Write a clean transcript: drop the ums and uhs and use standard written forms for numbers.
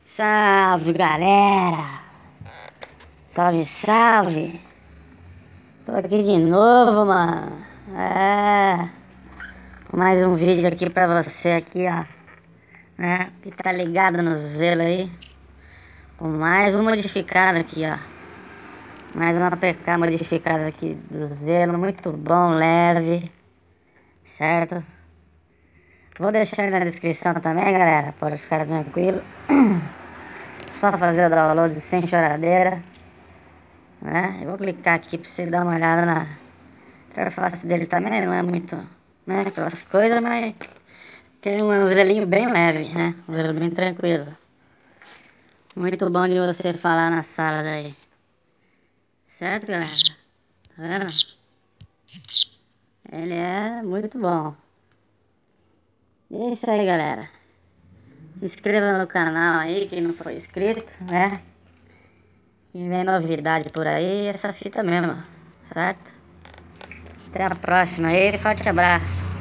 Salve, galera! Salve, salve! Tô aqui de novo, mano. Mais um vídeo aqui pra você aqui, ó. Né? Que tá ligado no Zelo aí. Com mais um modificado aqui, ó. Mais uma APK modificada aqui do Zelo. Muito bom, leve. Certo? Vou deixar aí na descrição também, galera. Pode ficar tranquilo. Só fazer o download sem choradeira, né? Eu vou clicar aqui pra você dar uma olhada na interface dele também. Não é muito, né, aquelas coisas, mas tem um zelinho bem leve, né? Um zelo bem tranquilo. Muito bom de você falar na sala daí. Certo, galera? Tá vendo? Ele é muito bom. É isso aí, galera. Se inscreva no canal aí, quem não for inscrito, né? E vem novidade por aí, essa fita mesmo, certo? Até a próxima aí, forte abraço.